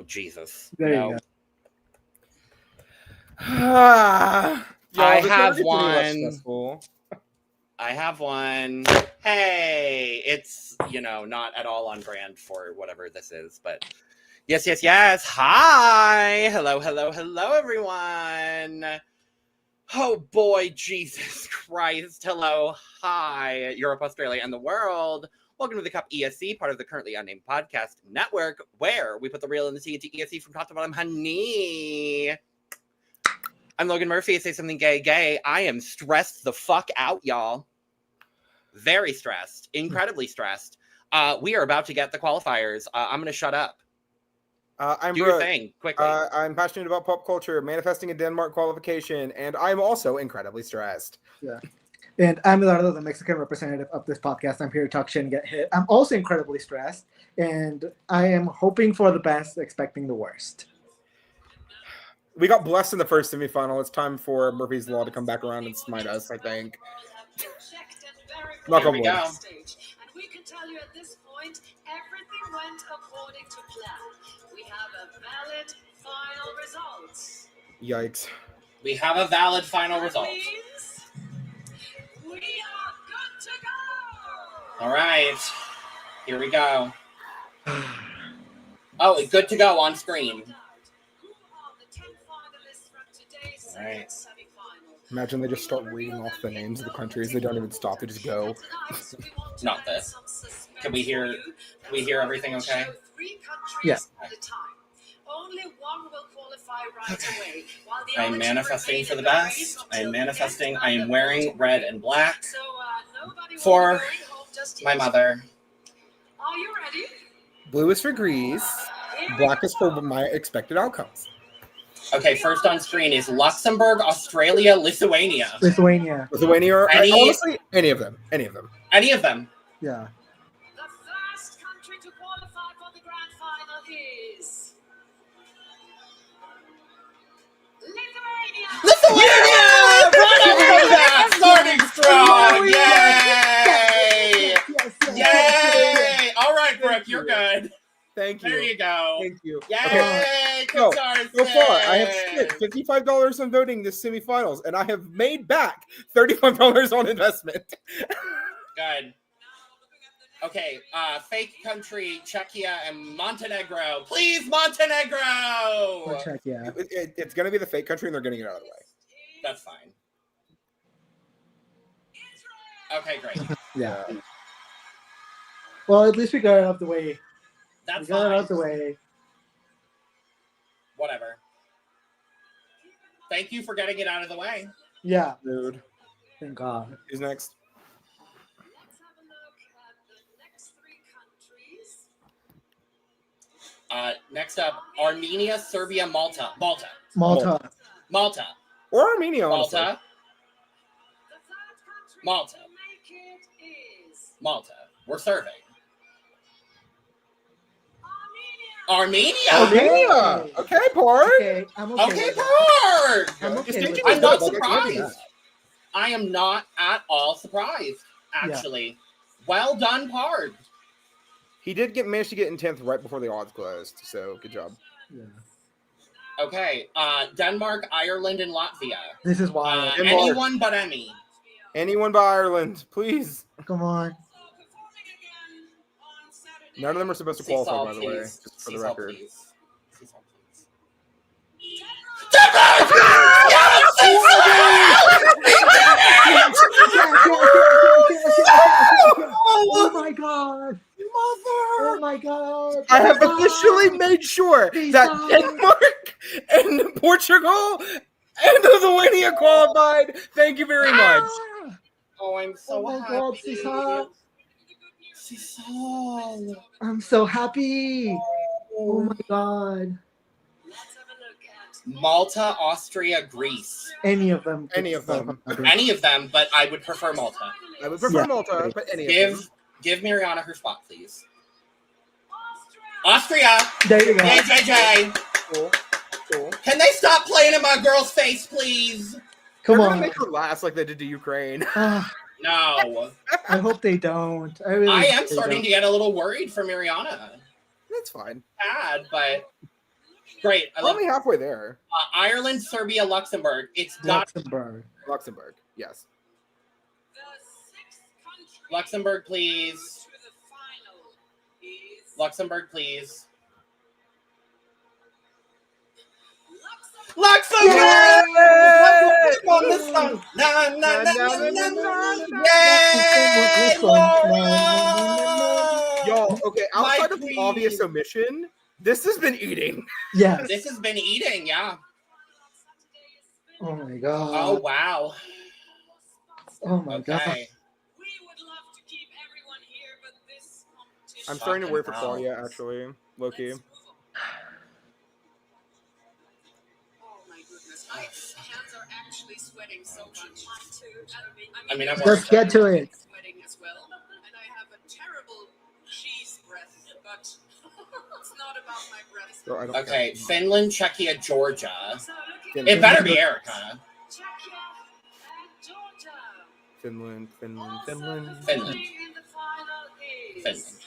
Jesus. There you go. I have one. Hey, it's, not at all on brand for whatever this is, but yes. Hi. Hello, everyone. Oh boy, Jesus Christ. Hello. Hi, Europe, Australia, and the world. Welcome to the CUP ESC, part of the Currently Unnamed Podcast network, where we put the real in the T into ESC from top to bottom, honey. I'm Logan Murphy. Say something gay. I am stressed the fuck out, y'all. Very stressed. Incredibly stressed. We are about to get the qualifiers. I'm going to shut up. I'm Do Brook. your thing, quickly. I'm passionate about pop culture, manifesting a Denmark qualification, and I'm also incredibly stressed. Yeah. And I'm Eduardo, the Mexican representative of this podcast. I'm here to talk shit and get hit. I'm also incredibly stressed, and I am hoping for the best, expecting the worst. We got blessed in the first semifinal. It's time for Murphy's Law to come back around and smite us, I think. Here we go. And we can tell you at this point, everything went according to plan. We have a valid final result. Yikes. We have a valid final result. Means we are good to go. All right. Here we go. Oh, good to go on screen. All right. Imagine they just start reading off the names of the countries. They don't even stop. They just go. Not this. Can we hear everything okay? Yeah. Only one will qualify right away. I'm manifesting for the best. I am manifesting. I am wearing red and black for my mother. Are you ready? Blue is for Greece. Black is for my expected outcomes. Okay, first on screen is Luxembourg, Australia, Lithuania. Lithuania. Or honestly, any of them. Any of them. Yeah. The first country to qualify for the grand final is Lithuania. Right off the bat, starting strong. Yay! All right, Brook, you're good. Thank you. There you go. Thank you. Yay! Okay. So far, I have spent $55 on voting this semifinals, and I have made back $35 on investment. Good. Okay, fake country, Czechia and Montenegro. Please, Montenegro! Or Czechia. It's going to be the fake country, and they're getting it out of the way. That's fine. Okay, great. Yeah. Well, at least we got it out of the way. That's We got fine. it out of the way. Whatever. Thank you for getting it out of the way. Yeah. Dude. Thank God. Who's next? Let's have a look at the next three countries. Next up, Armenia, Serbia, Malta. Malta. Malta. Or Armenia, honestly. Malta. The third country Malta. to make it is Malta. We're serving. Armenia. Armenia. Okay, Pard. Okay, I'm okay. Okay, with that. Pard. I'm okay with I'm that. not Like, I can't do surprised. I am not at all surprised, actually. Well done, Pard. He did manage to get in 10th right before the odds closed, so good job. Yeah. Okay, Denmark, Ireland, and Latvia. This is wild. Denmark. Anyone but Emmy. Anyone but Ireland, please. Come on. Performing again on Saturday. None of them are supposed to qualify, Seesaw, by the way, please. just for the Seesaw, record. please. Seesaw, please. Oh my God. Oh my God. I have officially made sure that Denmark and Portugal and Lithuania qualified. Thank you very much. Oh, I'm so Oh my happy. God, Seesaw. Seesaw. I'm so happy. Oh my God. Let's have a look at Malta, Austria, Greece. Any of them. Any of them. Any of them, but I would prefer Malta. I would prefer Yeah. Malta, but any of them. Give Mariana her spot, please. Austria. Austria! There you go. Yay, JJ! Cool. Cool. Can they stop playing in my girl's face, please? Come They're gonna on. make her last like they did to Ukraine. No. I hope they don't. I I am hope they starting don't. to get a little worried for Mariana. That's fine. Bad, but Great. I love Only halfway there. Ireland, Serbia, Luxembourg. It's got Luxembourg. Yes. The sixth country Luxembourg, please. to the final is Luxembourg, please. Luxembourg. Luxembourg! On the sun. Na, na, na, na, na, na. Yay! Laura! Yo, okay, outside of the queen. obvious omission, this has been eating. Yes. This has been eating, yeah. Oh my god. Oh, wow. Oh my god. Okay. We would love to keep everyone here, but this competition. I'm starting to worry for Fucking hell. Claudia, actually. Low-key. Let's move on. Oh my goodness, my hands are actually sweating so much. Mine too. I mean, I'm Let's get to it. Sweating as well, and I have a terrible cheese breath, but it's not about my breath. So I don't Okay, Finland, Czechia, Georgia. So looking It better be Erica. Czechia and Georgia. Finland. Finland. Finland. In the final is Finland.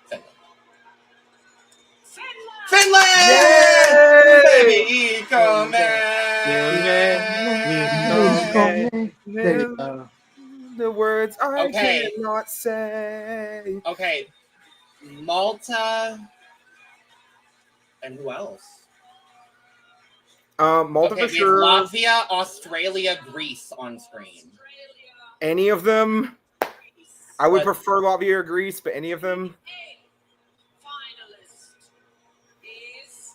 Finland. Finland. Finland! Baby, come There you go. The words I Okay. cannot say. Okay, Malta. And who else? Malta Okay, for we sure. have Latvia, Australia, Greece on screen. Any of them. I would But- prefer Latvia or Greece, but any of them. Finalist is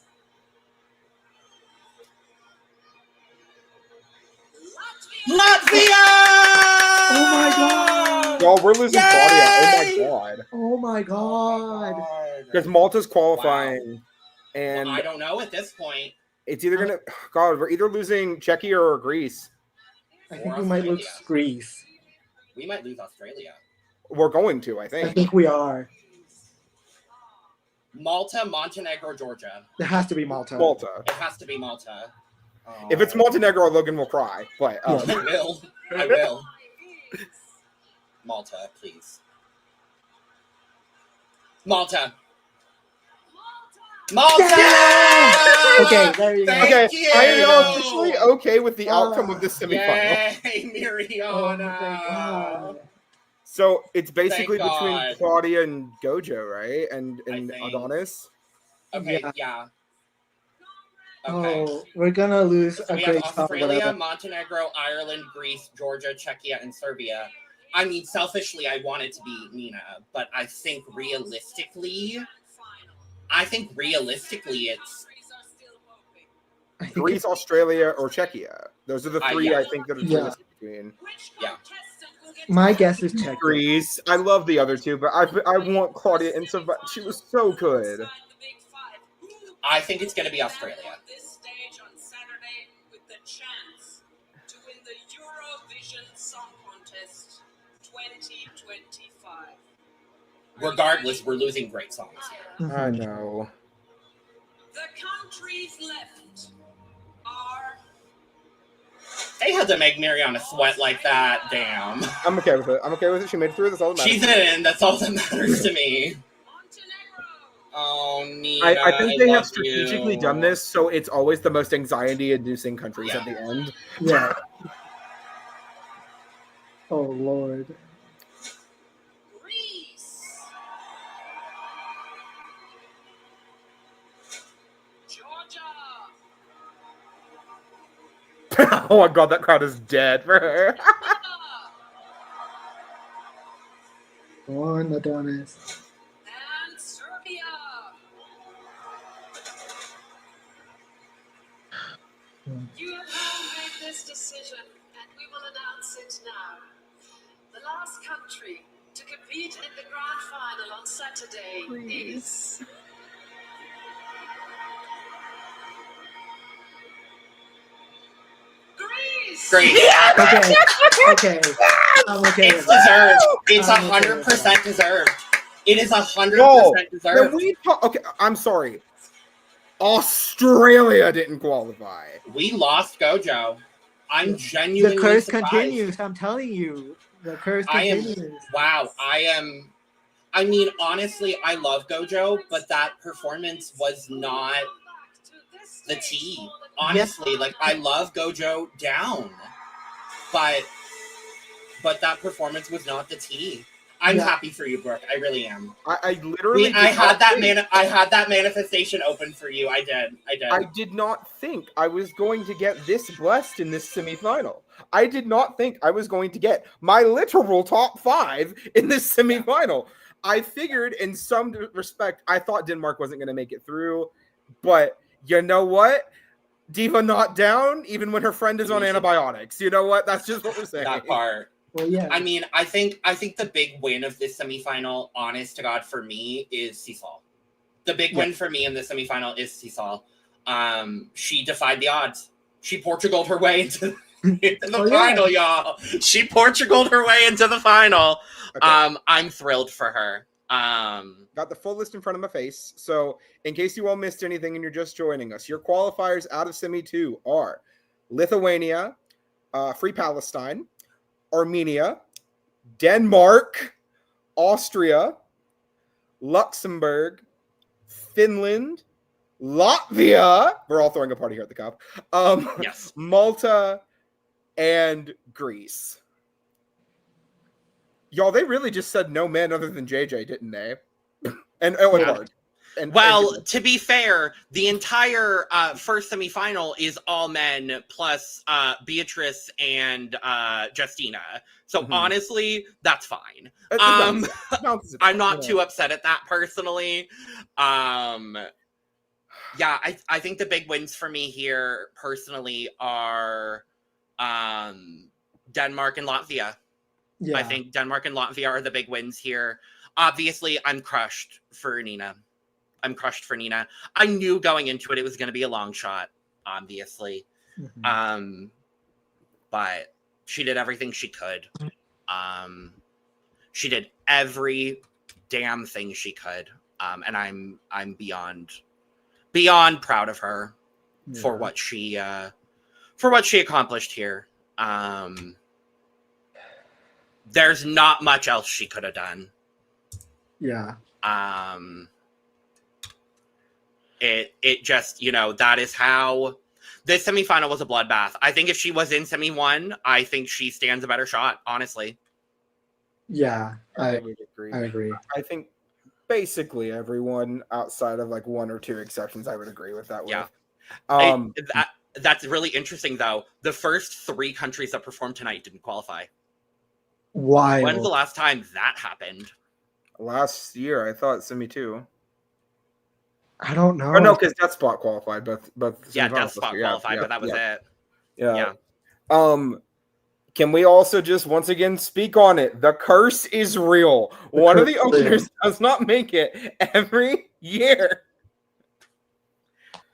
Latvia. Latvia! Oh my god! Y'all, we're losing Yay! Claudia. Oh my god. Oh my god. Because Malta's qualifying, and Well, I don't know at this point. it's either gonna. God, we're either losing Czechia or Greece. I think we might lose Greece. We might lose Australia. We're going to, I I think. think we are. Malta, Montenegro, Georgia. It has to be Malta. Malta. It has to be Malta. Oh. If it's Montenegro, Logan will cry. But I will. I will. Malta, please. Malta. Malta! Yeah! Okay, there you go. Thank okay, you. I am now officially okay with the outcome of this semifinal. Yay, Oh my Miriana. god. So it's basically Thank between God. Claudia and Gojo, right? And I think. Adonis. Okay, Yeah. yeah. Okay. Oh, we're gonna lose So a we have great song. Australia, whatever. Montenegro, Ireland, Greece, Georgia, Czechia, and Serbia. I mean, selfishly, I want it to be Nina, but I think realistically, it's I think Greece, Australia, or Czechia. Those are the three yeah. I think that are Yeah. realistic between. Yeah. my guess is Czech. Greece. I love the other two, but I want Claudia in some. She was so good. I think it's going to be Australia. This stage on Saturday with the chance to win the Eurovision Song Contest 2025. Regardless, we're losing great songs here. I know. The countries left are They had to make Miriana sweat like that. Damn. I'm okay with it. I'm okay with it. She made it through. That's all that matters. She's in. That's all that matters to me. Montenegro. Oh, Nina. I think they have love strategically you. done this so it's always the most anxiety-inducing countries at the end. Yeah. Oh lord. Greece. Georgia. Oh my god, that crowd is dead for her. One Adonis. And Serbia. You have all made this decision, and we will announce it now. The last country to compete in the grand final on Saturday is Greece. Great. Okay. Okay. I'm okay It's with that. deserved. It's I'm okay with 100% deserved. It is 100% No, deserved. Then we okay, I'm sorry. Australia didn't qualify. We lost Gojo. I'm genuinely The curse surprised. continues. I'm telling you. The curse I am- continues. Wow, I mean, honestly, I love Gojo, but that performance was not the tea. Honestly, like, I love Gojo down, but that performance was not the tea. I'm happy for you, Brooke. I really am. I literally I had that manifestation open for you. I did. I did not think I was going to get this blessed in this semifinal. I did not think I was going to get my literal top 5 in this semifinal. I figured, in some respect, I thought Denmark wasn't going to make it through, but you know what? Diva not down, even when her friend is on antibiotics. You know what? That's just what we're saying. That part. Well, yeah. I mean, I think the big win of this semifinal, honest to God, for me, is Seasol. The big win for me in the semifinal is Seasol. She defied the odds. She Portugaled her way into the final, y'all. She Portugaled her way into the final. Okay. I'm thrilled for her. Got the full list in front of my face. So, in case you all missed anything and you're just joining us, your qualifiers out of Semi 2 are Lithuania, Free Palestine, Armenia, Denmark, Austria, Luxembourg, Finland, Latvia. We're all throwing a party here at the Cup. Yes. Malta, and Greece. Y'all, they really just said no men other than JJ, didn't they? And Eduardo. To be fair, the entire first semifinal is all men plus Beatrice and Justina. So honestly, that's fine. I'm not too upset at that personally. I think the big wins for me here personally are Denmark and Latvia. Yeah. I think Denmark and Latvia are the big wins here. Obviously, I'm crushed for Nina. I knew going into it was going to be a long shot, obviously. But she did everything she could. She did every damn thing she could. And I'm beyond proud of her for what she accomplished here. There's not much else she could have done. Yeah. It just, that is how this semifinal was a bloodbath. I think if she was in semi 1, I think she stands a better shot, honestly. Yeah, I agree. I agree. I think basically everyone outside of like 1 or 2 exceptions, I would agree with that. Yeah. That's really interesting, though. The first 3 countries that performed tonight didn't qualify. Why? When's the last time that happened? Last year, I thought semi 2. I don't know. Oh no, because Death Spot qualified, but Death Spot qualified, but that was it. Yeah. Can we also just once again speak on it? The curse is real. One of the openers does not make it every year.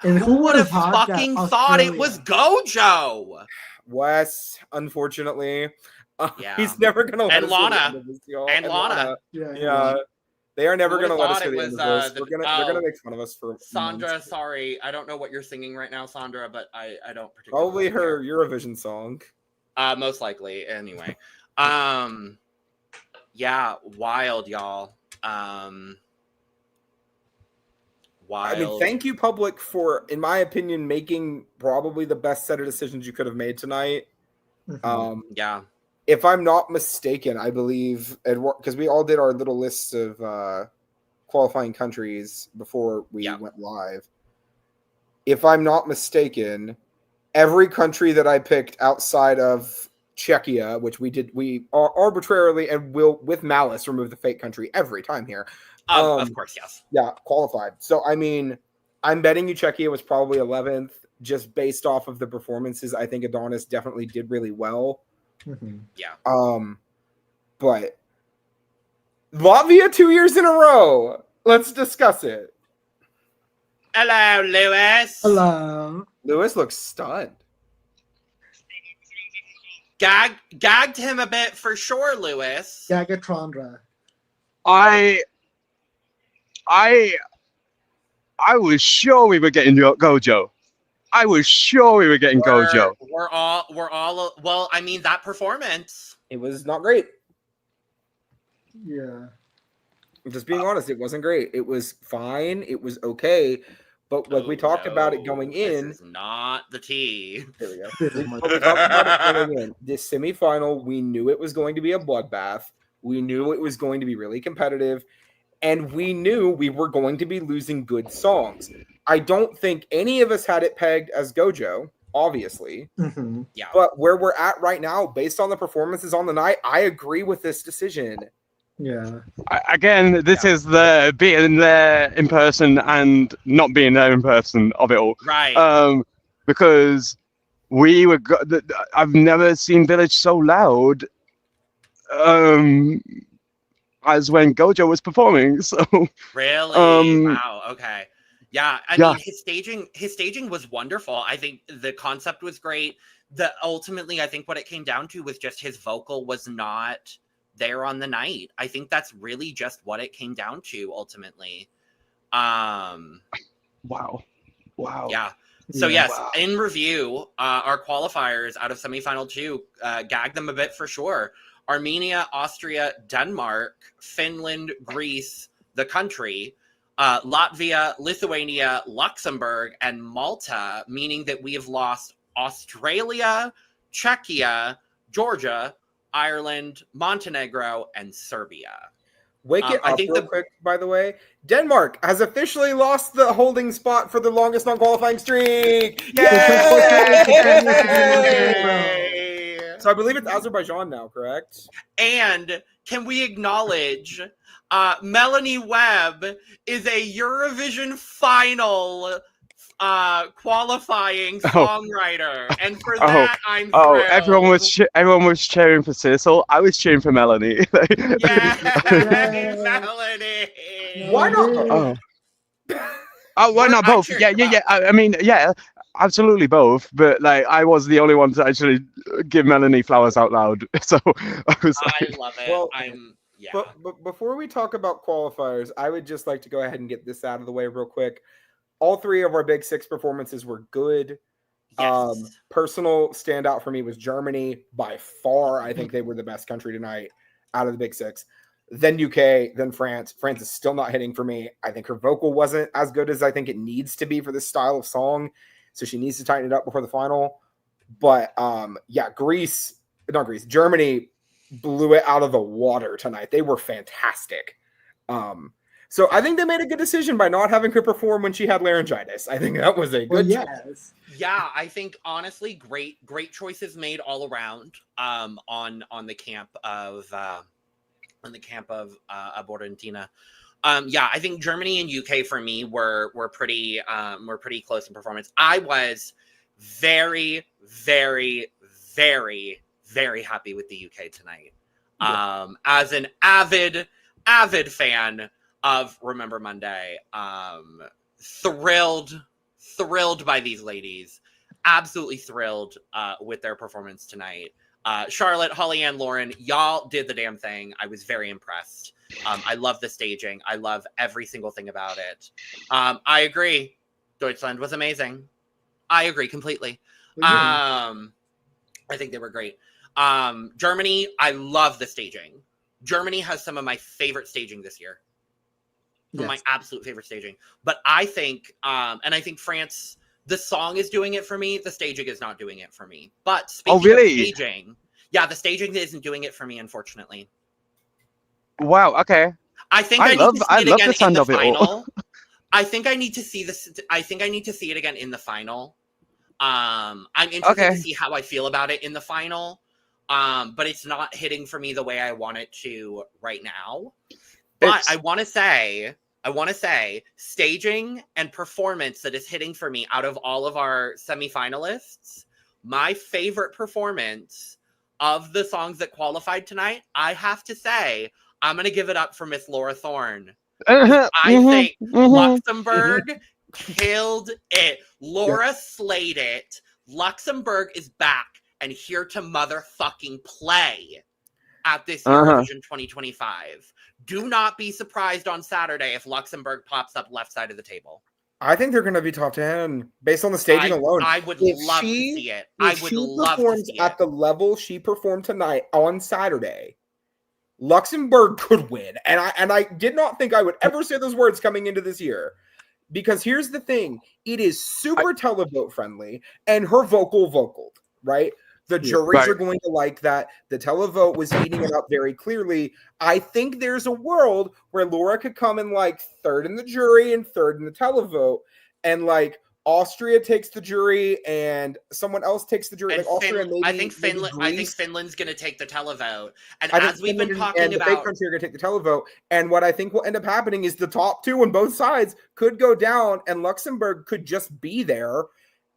And who would have fucking thought it was Gojo? Wes, unfortunately. Yeah. He's never going to let us this, and Lana. Yeah. They are never going to let us do the end of this. They're going to make fun of us for Sandra, months. Sorry. I don't know what you're singing right now, Sandra, but I don't particularly Probably her Eurovision song. Most likely. Anyway. Yeah, wild, y'all. Wild. I mean, thank you, public, for, in my opinion, making probably the best set of decisions you could have made tonight. Yeah. If I'm not mistaken, I believe, because we all did our little lists of qualifying countries before we went live. If I'm not mistaken, every country that I picked outside of Czechia, which we arbitrarily and will, with malice, remove the fake country every time here. Of course, yes. Yeah, qualified. So, I mean, I'm betting you Czechia was probably 11th, just based off of the performances. I think Adonis definitely did really well. Yeah. But Latvia 2 years in a row. Let's discuss it. Hello, Lewis. Hello. Lewis looks stunned. Gagged him a bit for sure, Lewis. Gagatrondra. I was sure we were getting Gojo. I was sure we were getting Gojo. We're all. Well, I mean, that performance. It was not great. Yeah. Just being honest, it wasn't great. It was fine. It was okay. But like we talked about it going in. This is not the tea. There we go. This is more- But we talked about it going in. This semifinal, we knew it was going to be a bloodbath. We knew it was going to be really competitive. And we knew we were going to be losing good songs. I don't think any of us had it pegged as Gojo, obviously. Mhm. Yeah. But where we're at right now, based on the performances on the night, I agree with this decision. Yeah. Again, this is the being there in person and not being there in person of it all. Right. Because we were. I've never seen Village so loud. As when Gojo was performing. So Really? Wow. Okay. Yeah. I mean, his staging was wonderful. I think the concept was great. Ultimately, I think what it came down to was just his vocal was not there on the night. I think that's really just what it came down to ultimately. wow. Yeah. So yes, Wow. in review, our qualifiers out of semifinal 2 gagged them a bit for sure. Armenia, Austria, Denmark, Finland, Greece, the country, Latvia, Lithuania, Luxembourg, and Malta, meaning that we have lost Australia, Czechia, Georgia, Ireland, Montenegro, and Serbia. Wake it I up think real quick, by the way. Denmark has officially lost the holding spot for the longest non-qualifying streak. Yay! So I believe it's Azerbaijan now, correct? And can we acknowledge Melanie Webb is a Eurovision final qualifying songwriter, and for that I'm thrilled. everyone was cheering for Cecil. I was cheering for Melanie. Yeah, Melanie. Why not? Why not both? cheered Yeah. I mean, yeah, absolutely both. But like, I was the only one to actually give Melanie flowers out loud. So I was. I love it. Well, yeah. But before we talk about qualifiers, I would just like to go ahead and get this out of the way real quick. All 3 of our big 6 performances were good. Yes. Personal standout for me was Germany. By far, I think they were the best country tonight out of the big 6. Then UK, then France. France is still not hitting for me. I think her vocal wasn't as good as I think it needs to be for this style of song. So she needs to tighten it up before the final. But yeah, Germany blew it out of the water tonight. They were fantastic. So I think they made a good decision by not having her perform when she had laryngitis. I think that was a good choice. Yeah, I think honestly, great choices made all around on the camp of Argentina. Yeah, I think Germany and UK for me were pretty close in performance. I was very, very, very, very happy with the UK tonight. Yeah. As an avid fan of Remember Monday, thrilled by these ladies, absolutely thrilled with their performance tonight. Charlotte, Holly Ann, Lauren, y'all did the damn thing. I was very impressed. I love the staging. I love every single thing about it. I agree. Deutschland was amazing. I agree completely. I think they were great. Germany, I love the staging. Germany has some of my favorite staging this year. Some of my absolute favorite staging. But I think, and I think France, the song is doing it for me. The staging is not doing it for me. But speaking of staging, the staging isn't doing it for me, unfortunately. Wow. Okay. I think I need to see it again in the final. I think I need to see this. I think I need to see it again in the final. I'm interested to see how I feel about it in the final. But it's not hitting for me the way I want it to right now. But I want to say, staging and performance that is hitting for me out of all of our semifinalists, my favorite performance of the songs that qualified tonight, I have to say, I'm going to give it up for Miss Laura Thorne. I think Luxembourg killed it. Laura slayed it. Luxembourg is back and here to motherfucking play at this Eurovision 2025. Do not be surprised on Saturday if Luxembourg pops up left side of the table. I think they're going to be top 10 based on the staging alone. I would love to see it. I would love to see it. At the level she performed tonight on Saturday, Luxembourg could win. And I did not think I would ever say those words coming into this year. Because here's the thing. It is super televote friendly and her vocaled, right? The juries are going to like that. The televote was eating it up very clearly. I think there's a world where Laura could come in like third in the jury and third in the televote, and like Austria takes the jury and someone else takes the jury. And Like Austria, maybe, I think Finland. maybe I think Finland's going to take the televote. And I think as we've been Finland talking and about, the big country are going to take the televote. And what I think will end up happening is the top two on both sides could go down, and Luxembourg could just be there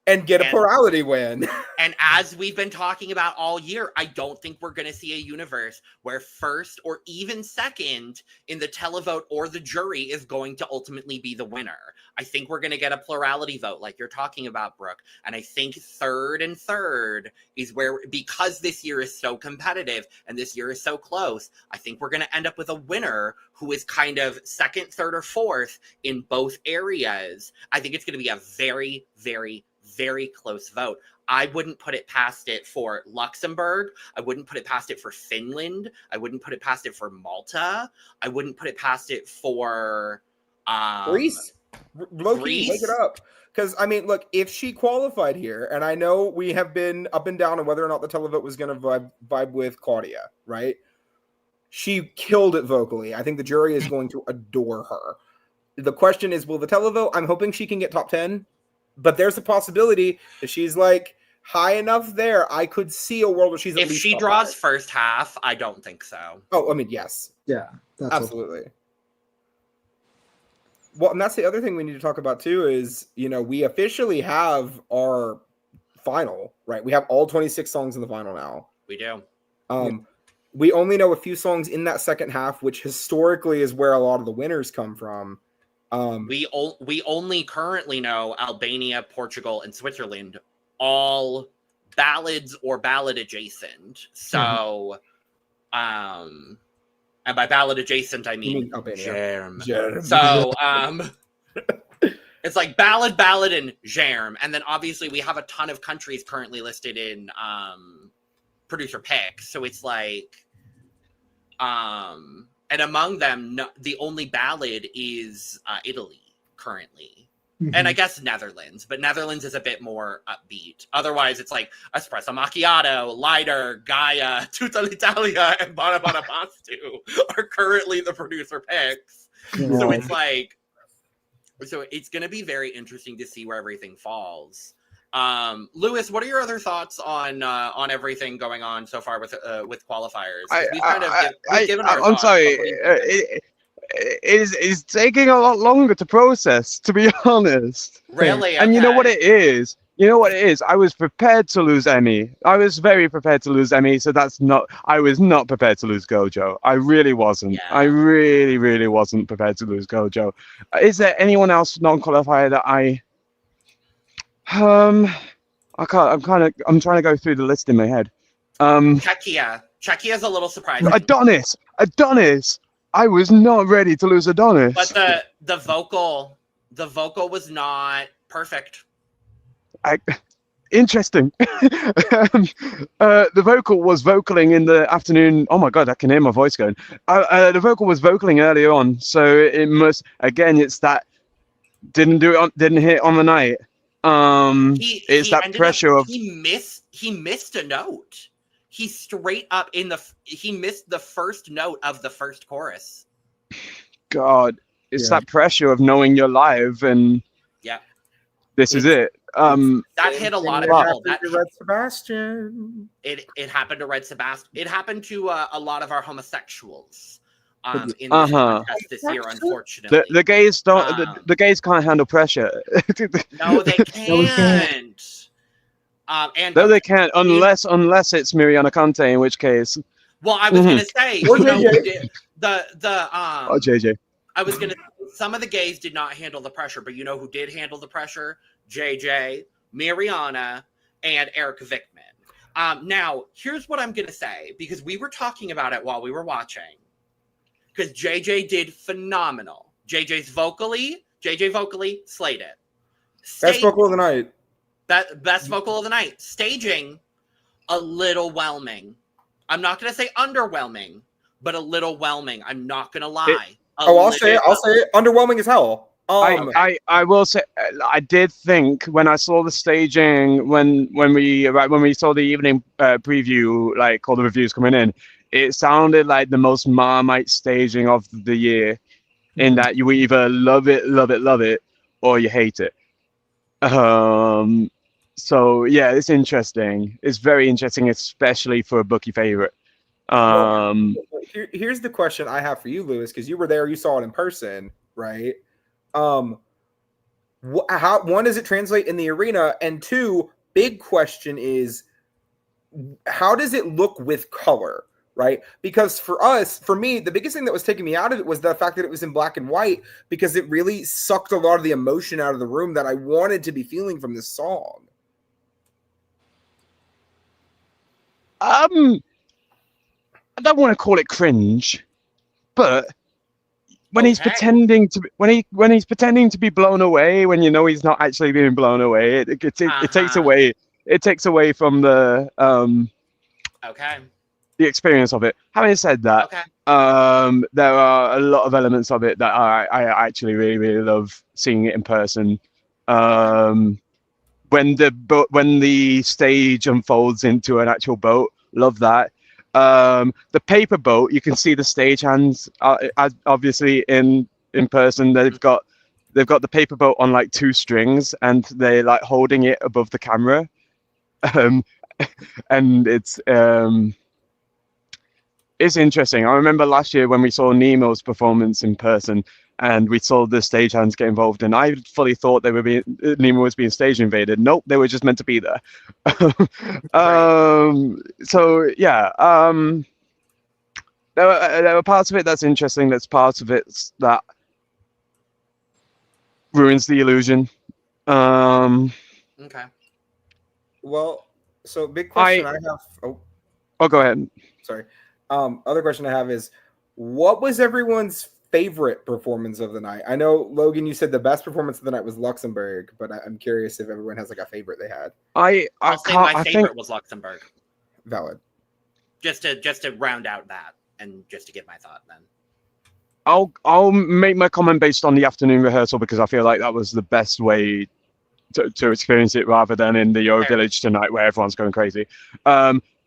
and get a plurality win. And as we've been talking about all year, I don't think we're going to see a universe where first or even second in the televote or the jury is going to ultimately be the winner. I think we're going to get a plurality vote like you're talking about, Brooke. And I think third and third is where, because this year is so competitive and this year is so close, I think we're going to end up with a winner who is kind of second, third, or fourth in both areas. I think it's going to be a very, very, very close vote. I wouldn't put it past it for Luxembourg. I wouldn't put it past it for Finland. I wouldn't put it past it for Malta. I wouldn't put it past it for Greece. Low-key, wake it up. Because, I mean, look, if she qualified here, and I know we have been up and down on whether or not the televote was going to vibe with Claudia, right? She killed it vocally. I think the jury is going to adore her. The question is, will the televote? I'm hoping she can get top 10. But there's a possibility that she's like high enough there. I could see a world where she's if she draws first half, I don't think so. Oh, I mean, yes. Yeah. Absolutely. Well, and that's the other thing we need to talk about too is, you know, we officially have our final, right? We have all 26 songs in the final now. We do. We only know a few songs in that second half, which historically is where a lot of the winners come from. We only currently know Albania, Portugal, and Switzerland, all ballads or ballad adjacent. So, and by ballad adjacent, I mean Germ. So, it's like ballad, and Germ. And then obviously we have a ton of countries currently listed in producer picks. So it's like, and among them, the only ballad is Italy currently. And I guess Netherlands, but Netherlands is a bit more upbeat. Otherwise, it's like Espresso Macchiato, Lighter, Gaia, Tutta l'Italia, and Buona Buona Pastu are currently the producer picks. Yeah. So it's like, so it's going to be very interesting to see where everything falls. Lewis, what are your other thoughts on everything going on so far with qualifiers? I'm sorry. It's taking a lot longer to process, to be honest. Really? And you know what it is? I was prepared to lose Emmy. I was very prepared to lose Emmy, so I was not prepared to lose Gojo. I really wasn't. Yeah. I really, really wasn't prepared to lose Gojo. Is there anyone else non-qualifier that I'm trying to go through the list in my head. Czechia's a little surprising. Adonis. I was not ready to lose Adonis. But the vocal was not perfect. Interesting. The vocal was vocaling in the afternoon. Oh my god, I can hear my voice going. The vocal was vocaling earlier on, so it must it's that didn't hit on the night. It's that pressure of he missed a note. He straight up he missed the first note of the first chorus. God, it's that pressure of knowing you're live and this is it. That hit a lot of people. That Red Sebastian. It happened to Red Sebastian. It happened to a lot of our homosexuals. In this contest this year, unfortunately, the gays don't. The gays can't handle pressure. No, they can't. No, they can't unless it's Miriana Conte, in which case. Well, I was gonna say, JJ. I was gonna. Some of the gays did not handle the pressure, but you know who did handle the pressure? JJ, Miriana, and Eric Vickman. Now, here's what I'm gonna say because we were talking about it while we were watching. Because JJ did phenomenal. JJ vocally slayed it. Best vocal of the night. Best vocal of the night. Staging, a little whelming. I'm not going to say underwhelming, but a little whelming. I'm not going to lie. I'll say it. Underwhelming as hell. I will say I did think when I saw the staging when we saw the evening preview, like all the reviews coming in, it sounded like the most Marmite staging of the year, in that you either love it, or you hate it. So yeah, it's interesting. It's very interesting, especially for a bookie favorite. Here's the question I have for you, Lewis, because you were there, you saw it in person, right? How one, does it translate in the arena, and two, big question is, how does it look with color, right? Because for me, the biggest thing that was taking me out of it was the fact that it was in black and white, because it really sucked a lot of the emotion out of the room that I wanted to be feeling from this song. I don't want to call it cringe, but when he's pretending to be, when he's pretending to be blown away, when you know he's not actually being blown away, it takes away from the the experience of it. Having said that, there are a lot of elements of it that I actually really love seeing it in person. When the stage unfolds into an actual boat, love that. The paper boat, you can see the stagehands. Obviously, in person, they've got the paper boat on like 2 strings, and they like holding it above the camera. And it's interesting. I remember last year when we saw Nemo's performance in person, and we saw the stagehands get involved, and I fully thought Nemo was being stage invaded. Nope, they were just meant to be there. So yeah, there were parts of it that's interesting. There's parts of it that ruins the illusion. Okay. Well, so big question I have. Oh, go ahead. Sorry. Other question I have is, what was everyone's favorite performance of the night? I know, Logan, you said the best performance of the night was Luxembourg, but I'm curious if everyone has like a favorite they had. I'll say my favorite was Luxembourg. Valid. Just to round out that, and just to get my thought then. I'll make my comment based on the afternoon rehearsal, because I feel like that was the best way to experience it, rather than in the Euro Village tonight where everyone's going crazy.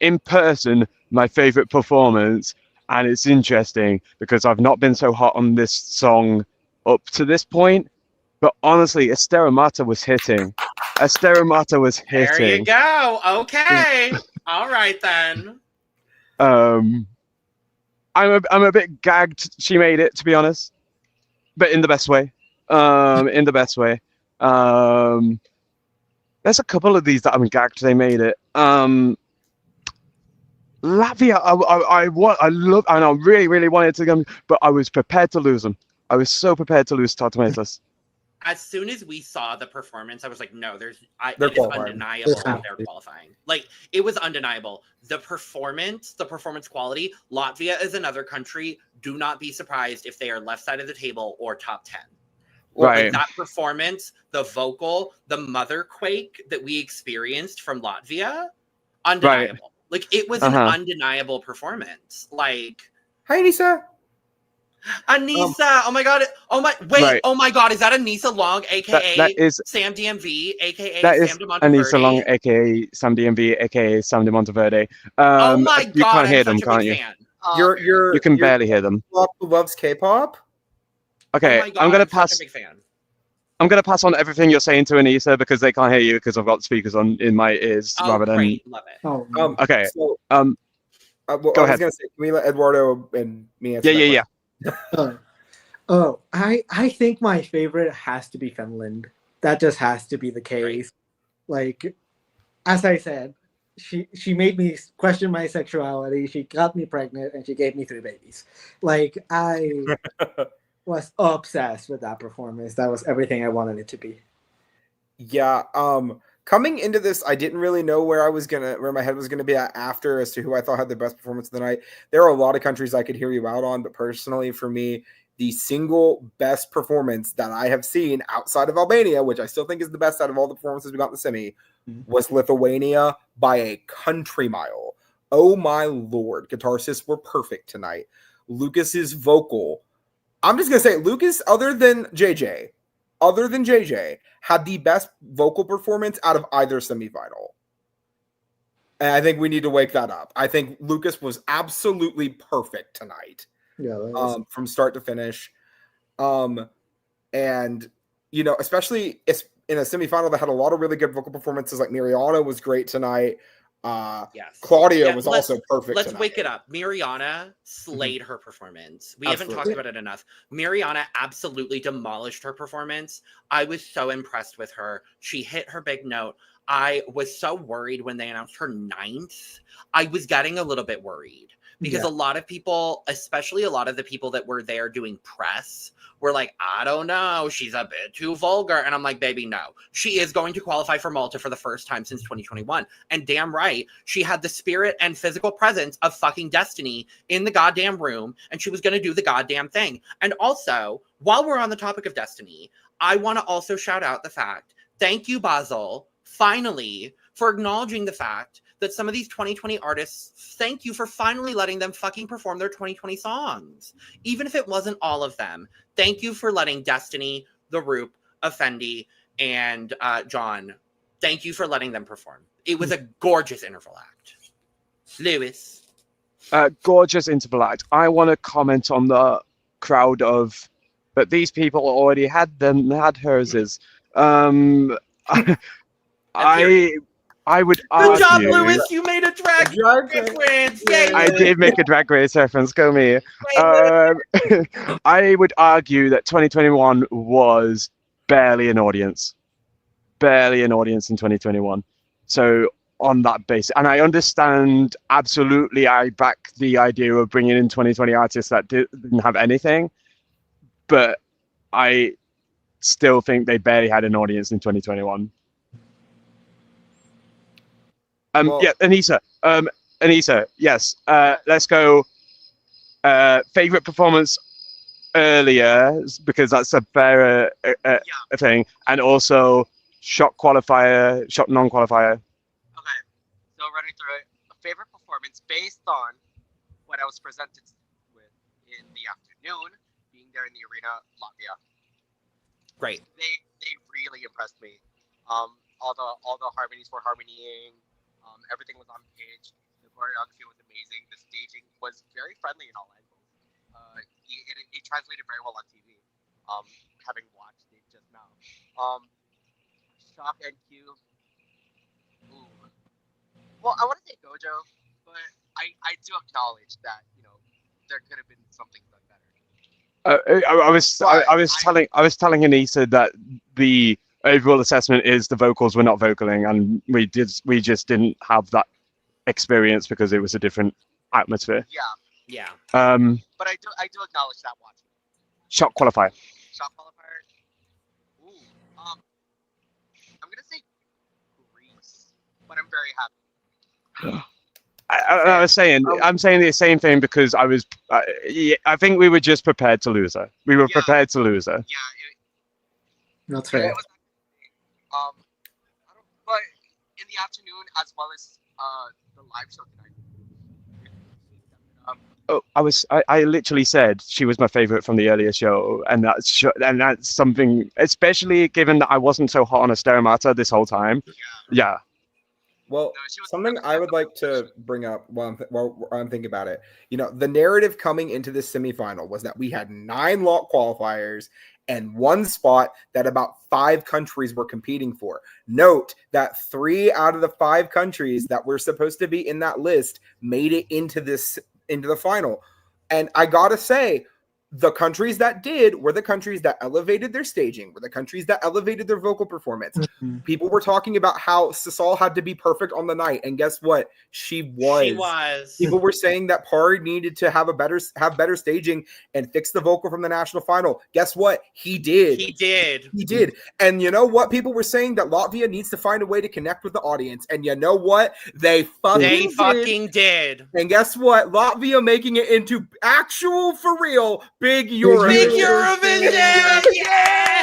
In person, my favorite performance, and it's interesting because I've not been so hot on this song up to this point, but honestly, Esteramata was hitting. There you go. Okay. All right then. I'm a bit gagged she made it, to be honest, but in the best way. There's a couple of these that I'm gagged they made it. Latvia, I really wanted to go, but I was prepared to lose them. I was so prepared to lose Tartamaitas. As soon as we saw the performance, I was like, no, it is undeniable that they're qualifying. Like, it was undeniable. The performance quality. Latvia is another country. Do not be surprised if they are left side of the table or top 10. Right. Like, that performance, the vocal, the mother quake that we experienced from Latvia, undeniable. Right. Like, it was an undeniable performance. Like, hi, Aneesa. Aneesa, oh my god! Oh my god! Is that Aneesa Long, aka that is Sam DMV, aka that Sam de Monteverde? Aneesa Long, aka Sam DMV, aka Sam de Monteverde. Oh my god! You can't hear them, such a can't big you? Fan. You can barely hear them. Who loves K-pop? Okay, oh my god, I'm gonna pass. Such a big fan. I'm gonna pass on everything you're saying to Aneesa because they can't hear you because I've got speakers on in my ears rather than. Great. Love it. Okay. So, go I ahead. was gonna say, can we let Eduardo and me answer? Yeah. I think my favorite has to be Finland. That just has to be the case. Right. Like, as I said, she made me question my sexuality. She got me pregnant, and she gave me 3 babies. Like, I was obsessed with that performance. That was everything I wanted it to be. Yeah. Coming into this, I didn't really know where my head was gonna be at after as to who I thought had the best performance of the night. There are a lot of countries I could hear you out on, but personally, for me, the single best performance that I have seen outside of Albania, which I still think is the best out of all the performances we got in the semi, was Lithuania by a country mile. Oh my lord, guitarists were perfect tonight. Lucas's vocal. I'm just gonna say, Lucas, other than JJ, other than JJ, had the best vocal performance out of either semifinal. And I think we need to wake that up. I think Lucas was absolutely perfect tonight. Yeah. From start to finish. And, you know, especially in a semifinal that had a lot of really good vocal performances, like Mariana was great tonight. Yes. Claudia was also perfect Let's tonight. wake it up. Mariana slayed her performance. We haven't talked Absolutely. about it enough. Mariana absolutely demolished her performance. I was so impressed with her. She hit her big note. I was so worried when they announced her 9th. I was getting a little bit worried because a lot of people, especially a lot of the people that were there doing press, were like, I don't know, she's a bit too vulgar. And I'm like, baby, no. She is going to qualify for Malta for the first time since 2021. And damn right, she had the spirit and physical presence of fucking Destiny in the goddamn room, and she was going to do the goddamn thing. And also, while we're on the topic of Destiny, I want to also shout out the fact, thank you, Basil, finally, for acknowledging the fact that some of these 2020 artists, thank you for finally letting them fucking perform their 2020 songs. Even if it wasn't all of them. Thank you for letting Destiny, The Roop, Effendi, and John, thank you for letting them perform. It was a gorgeous interval act. Lewis. Gorgeous interval act. I want to comment on the crowd of, but these people already had hers. I would argue. Good job, Lewis. You made a drag reference. Yay. I did make a Drag Race reference. Go me. I would argue that 2021 was barely an audience. Barely an audience in 2021. So on that basis, and I understand absolutely, I back the idea of bringing in 2020 artists that didn't have anything, but I still think they barely had an audience in 2021. Yeah, Aneesa. Aneesa, yes. Let's go. Favorite performance earlier, because that's a fairer thing, and also shot qualifier, shot non-qualifier. Okay, so running through it, a favorite performance based on what I was presented with in the afternoon, being there in the arena, Latvia. Great. They really impressed me. All the harmonies were harmonying. Everything was on page. The choreography was amazing. The staging was very friendly in all angles. It translated very well on TV. Having watched it just now. Shock and Q. Ooh. Well, I want to say Gojo, but I do acknowledge that there could have been something done better. I was telling Aneesa that the overall assessment is the vocals were not vocaling, and we just didn't have that experience because it was a different atmosphere. Yeah. But I do acknowledge that watching. Shot qualifier. Shot qualifier. Ooh. I'm gonna say Greece, but I'm very happy. I'm saying the same thing because I think we were just prepared to lose her. We were prepared to lose her. Yeah. That's fair. But in the afternoon, as well as the live show tonight. I literally said she was my favorite from the earlier show, and that's something, especially given that I wasn't so hot on Asterimata this whole time. Yeah. Well, something I would like to bring up while I'm thinking about it. The narrative coming into this semifinal was that we had 9 lot qualifiers and 1 spot that about 5 countries were competing for. Note that 3 out of the 5 countries that were supposed to be in that list made it into the final. And I gotta say, the countries that did were the countries that elevated their staging, were the countries that elevated their vocal performance. Mm-hmm. People were talking about how Sasal had to be perfect on the night, and guess what? She was. She was. People were saying that Pari needed to have better staging and fix the vocal from the national final. Guess what? He did. He did. He did. And you know what? People were saying that Latvia needs to find a way to connect with the audience. And you know what? They fucking did. And guess what? Latvia making it into actual, for real, big Eurovision. Big Eurovision! Yes!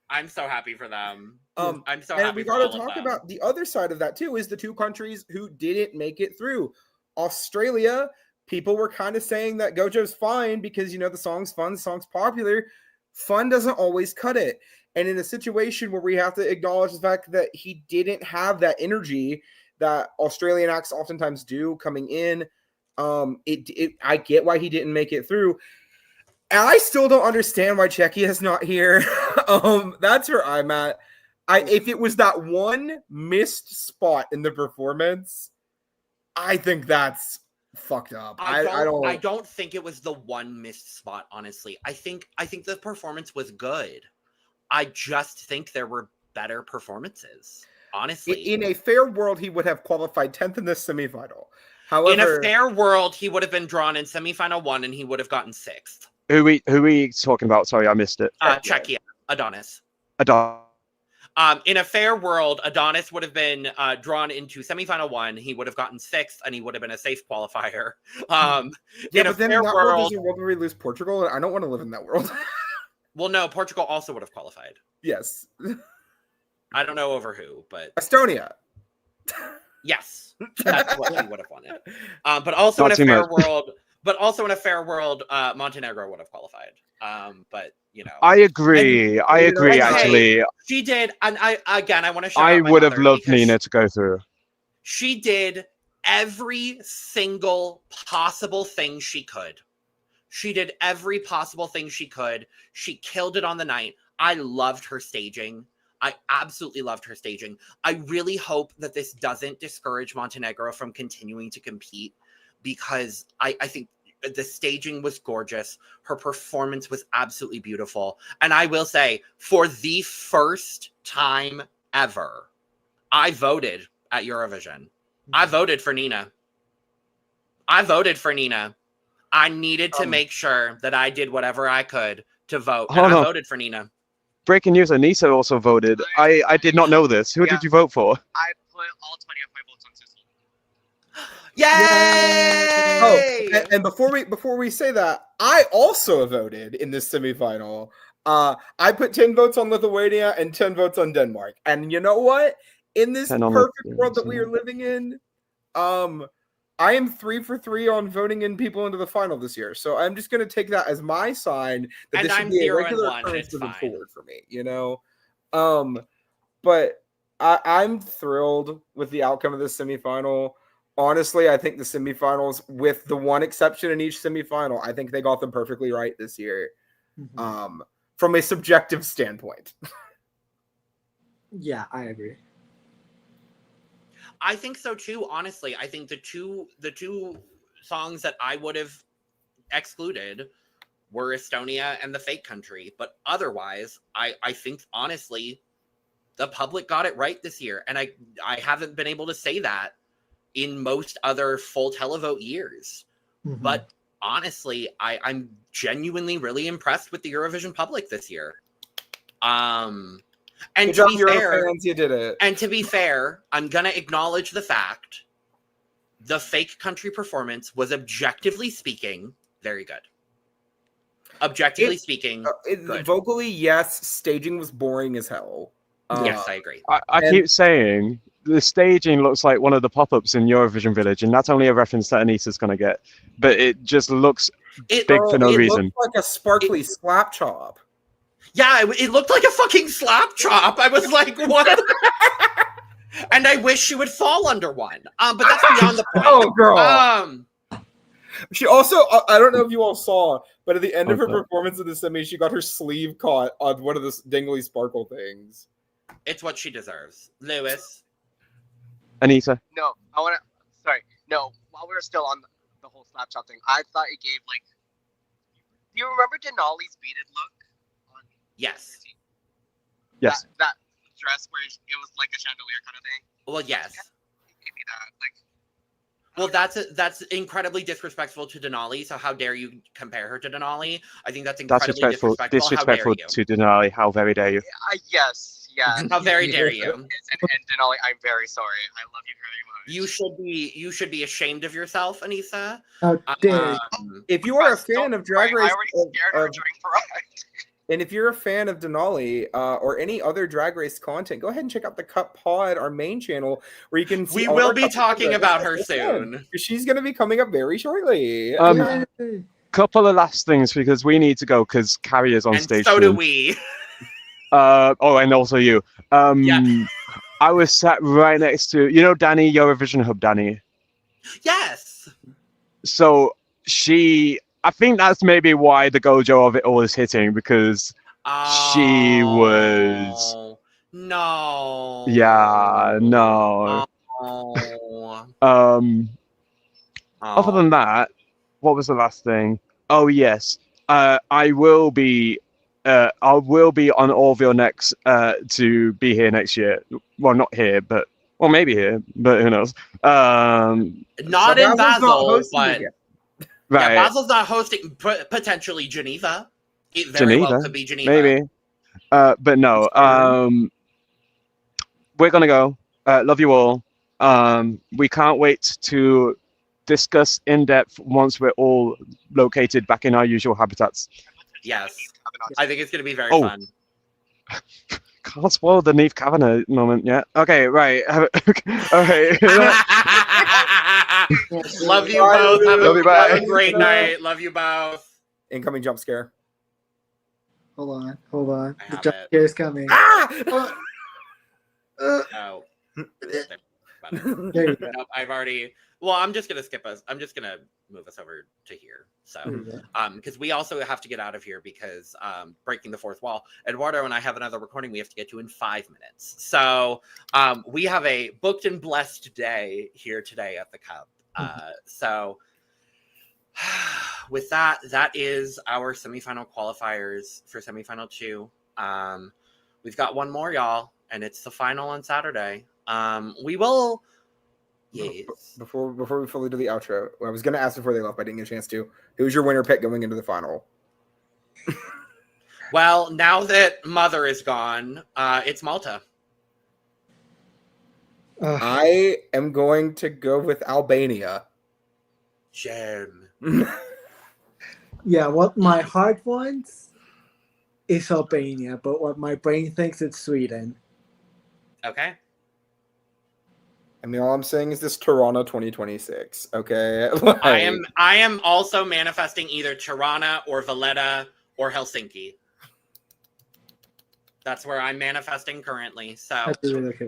I'm so happy for them. I'm so happy. And we got to talk about the other side of that too, is the 2 countries who didn't make it through. Australia, people were kind of saying that Gojo's fine because the song's fun, the song's popular. fun doesn't always cut it. And in a situation where we have to acknowledge the fact that he didn't have that energy that Australian acts oftentimes do coming in, I get why he didn't make it through. And I still don't understand why Czechia's not here. That's where I'm at. If it was that one missed spot in the performance, I think that's fucked up. I don't think it was the one missed spot, honestly. I think the performance was good. I just think there were better performances, honestly. In a fair world, he would have qualified 10th in this semifinal. However, in a fair world, he would have been drawn in semifinal 1 and he would have gotten 6th. Who we talking about? Sorry, I missed it. Czechia, Adonis. In a fair world, Adonis would have been drawn into semifinal 1. He would have gotten 6th, and he would have been a safe qualifier. In a fair world, where we lose Portugal, and I don't want to live in that world. Well, no, Portugal also would have qualified. Yes. I don't know over who, but Estonia. Yes, that's what he would have wanted. But also in a fair world, Montenegro would have qualified. But you know, I agree. Actually, she did, and I want to shout out I my would have mother loved because Nina to go through. She did every single possible thing she could. She did every possible thing she could. She killed it on the night. I loved her staging. I absolutely loved her staging. I really hope that this doesn't discourage Montenegro from continuing to compete, because I think the staging was gorgeous. Her performance was absolutely beautiful. And I will say, for the first time ever, I voted at Eurovision. I voted for Nina. I needed to make sure that I did whatever I could to vote. And I voted for Nina. Breaking news, Aneesa also voted. I did not know this. Who did you vote for? I put all 20 of my votes on Sissel. Yay! Oh, and before we say that, I also voted in this semifinal. I put 10 votes on Lithuania and 10 votes on Denmark. And you know what? In this perfect world that we are living in, I am 3 for 3 on voting in people into the final this year. So I'm just going to take that as my sign that this should be a regular occurrence moving forward for me, you know? But I'm thrilled with the outcome of this semifinal. Honestly, I think the semifinals, with the one exception in each semifinal, I think they got them perfectly right this year. From a subjective standpoint. Yeah, I agree. I think so too, honestly. I think the two songs that I would have excluded were Estonia and The Fake Country. But otherwise, I think, honestly, the public got it right this year. And I haven't been able to say that in most other full televote years. But honestly, I'm genuinely really impressed with the Eurovision public this year. And to be fair, fans, you did it. And to be fair, I'm gonna acknowledge the fact the Fake Country performance was, objectively speaking, very good. Objectively speaking, good. Vocally, yes. Staging was boring as hell. Yes, I agree. I keep saying the staging looks like one of the pop-ups in Eurovision Village, and that's only a reference that Aneesa's gonna get. But it just looks big for no reason. It looks like a sparkly slap chop. Yeah, it looked like a fucking slap chop. I was like, what? And I wish she would fall under one. But that's beyond the point. Oh, girl. She also, I don't know if you all saw, but at the end of her performance of the semi, she got her sleeve caught on one of the dingly sparkle things. It's what she deserves. Lewis. Aneesa. No, No, while we were still on the whole slap chop thing, I thought it gave, like, do you remember Denali's beaded look? Yes. Yes. That dress where it was like a chandelier kind of thing. Well, yes. Give me that. Well, that's incredibly disrespectful to Denali. So how dare you compare her to Denali? I think that's incredibly disrespectful. Disrespectful to Denali. How very dare you? Yes. How very dare you? And Denali, I'm very sorry. I love you very much. You should be ashamed of yourself, Aneesa. How dare if you are a fan of Drag Race, I already scared her during Pride. And if you're a fan of Denali or any other Drag Race content, go ahead and check out the Cup Pod, our main channel, where you can see. We will be talking about her soon. She's going to be coming up very shortly. couple of last things because we need to go because Carrie is on And stage. so do soon. we. And also you. Yeah. I was sat right next to Danny, Eurovision Hub Danny. Yes. So I think that's maybe why the gojo of it all is hitting because she was. No. Yeah, no. Oh. Other than that, what was the last thing? Oh yes, I will be on all of your necks to be here next year. Well, not here, but maybe here, but who knows? Not But in Basil's not Basel, hosting but again. Right, yeah, Basel's not hosting. Potentially Geneva. It very Geneva, well could be Geneva. maybe. But no. We're gonna go. Love you all. We can't wait to discuss in depth once we're all located back in our usual habitats. Yes. I think it's going to be very Oh. fun. Can't spoil the Neve Kavanagh moment yet. Okay, right. All right. Love you Bye, both. Lou. Love you, bye. Have a great night. Love you both. Incoming jump scare. Hold on. I The have jump it. scare is coming. Ah! Oh. There you go. Nope, I've already. Well, I'm just gonna skip us. I'm just gonna move us over to here. So, because we also have to get out of here because breaking the fourth wall. Eduardo and I have another recording we have to get to in 5 minutes. So, we have a booked and blessed day here today at the Cup. So, with that is our semifinal qualifiers for semifinal 2. We've got one more, y'all, and it's the final on Saturday. We will. Yes. Before we fully do the outro, I was going to ask before they left, but I didn't get a chance to. Who's your winner pick going into the final? Well, now that Mother is gone, it's Malta. I am going to go with Albania. Shame. Yeah, what my heart wants is Albania, but what my brain thinks it's Sweden. Okay. I mean, all I'm saying is this Tirana 2026. Okay. I am also manifesting either Tirana or Valletta or Helsinki. That's where I'm manifesting currently. So, That's really okay.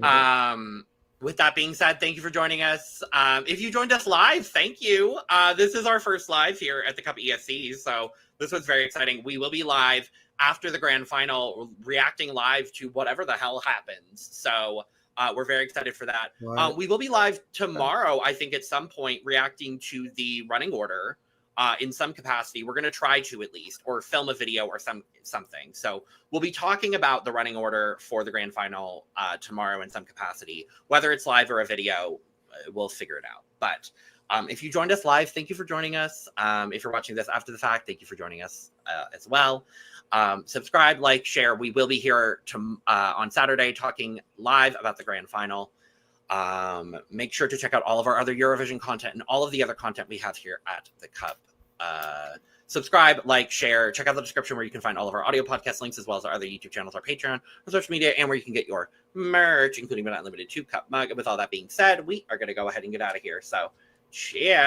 with that being said, thank you for joining us. If you joined us live, thank you. This is our first live here at the CUP ESC, so this was very exciting. We will be live after the grand final, reacting live to whatever the hell happens. So we're very excited for that. We will be live tomorrow, I think, at some point, reacting to the running order in some capacity. We're going to try to at least, or film a video or something. So we'll be talking about the running order for the grand final tomorrow in some capacity. Whether it's live or a video, we'll figure it out. But if you joined us live, thank you for joining us. If you're watching this after the fact, thank you for joining us as well. Subscribe, like, share. We will be here on Saturday talking live about the grand final. Make sure to check out all of our other Eurovision content and all of the other content we have here at the Cup. Subscribe, like, share. Check out the description where you can find all of our audio podcast links, as well as our other YouTube channels, our Patreon, our social media, and where you can get your merch, including but not limited to Cup mug. And with all that being said, we are going to go ahead and get out of here. So, cheers.